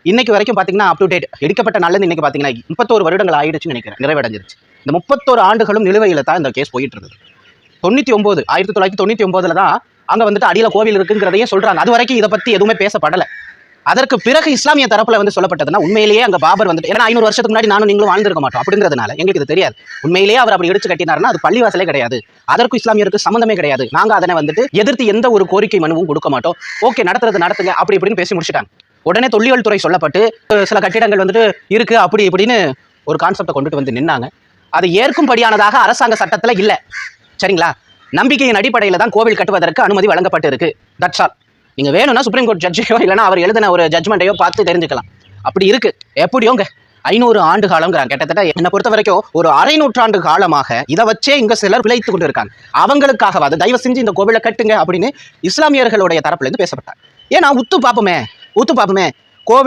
இன்னைக்கு வரைக்கும் பார்த்தீங்கன்னா அப் டு டேட் எடுக்கப்பட்ட நல்லது இன்னைக்கு பார்த்தீங்கன்னா 31 வருடங்கள் ஆயிடுச்சுன்னு நினைக்கிறேன், நிறைவடைஞ்சிருச்சு. இந்த 31 ஆண்டுகளும் நிலுவையில் தான் இந்த கேஸ் போயிட்டு இருக்குது. 1999 தான் அங்கே வந்துட்டு அடியில் கோவில் இருக்குங்கிறதையே சொல்றாங்க. அது வரைக்கும் இதை பற்றி எதுவுமே பேசப்படலை. அதற்கு பிறகு இஸ்லாமிய தரப்புல வந்து சொல்லப்பட்டதுன்னா உண்மையிலேயே அங்கே பாபர் வந்துட்டு, ஏன்னா 500 வருஷத்துக்கு முன்னாடி நானும் நீங்களும் வாழ்ந்திருக்க மாட்டோம் அப்படிங்கிறதுனால எங்களுக்கு இது தெரியாது. உண்மையிலேயே அவர் அப்படி இடிச்சு கட்டினார்னா அது பள்ளிவாசலே கிடையாது, அதற்கும் இஸ்லாமியருக்கு சம்மந்தமே கிடையாது. நாங்கள் அதனை வந்துட்டு எதிர்த்து எந்த ஒரு கோரிக்கை மனுவும் கொடுக்க மாட்டோம், ஓகே நடத்துறது நடத்துங்க அப்படி இப்படின்னு பேசி முடிச்சுட்டாங்க. உடனே தொல்லியல் துறை சொல்லப்பட்டு சில கட்டிடங்கள் வந்துட்டு இருக்கு அப்படி இப்படின்னு ஒரு கான்செப்டை கொண்டுட்டு வந்து நின்னாங்க. அது ஏற்கும்படியானதாக அரசாங்க சட்டத்துல இல்ல. சரிங்களா? நம்பிக்கையின் அடிப்படையில் தான் கோவில் கட்டுவதற்கு அனுமதி வழங்கப்பட்டு இருக்கு. That's all. நீங்க வேணும்னா சுப்ரீம் கோர்ட் ஜட்ஜையோ இல்லைன்னா அவர் எழுதின ஒரு ஜட்ஜ்மெண்ட்டையோ பார்த்து தெரிஞ்சுக்கலாம். அப்படி இருக்கு. எப்படியோங்க 500 ஆண்டு காலங்கிறாங்க. கிட்டத்தட்ட என்னை பொறுத்த வரைக்கும் ஒரு அரை நூற்றாண்டு காலமாக இதை வச்சே இங்க சிலர் பிழைத்து கொண்டு இருக்காங்க. அவங்களுக்காகவாது தயவு செஞ்சு இந்த கோவிலை கட்டுங்க அப்படின்னு இஸ்லாமியர்களுடைய தரப்புல இருந்து பேசப்பட்டாங்க. ஏன்னா உத்து பார்ப்போமே கோவில்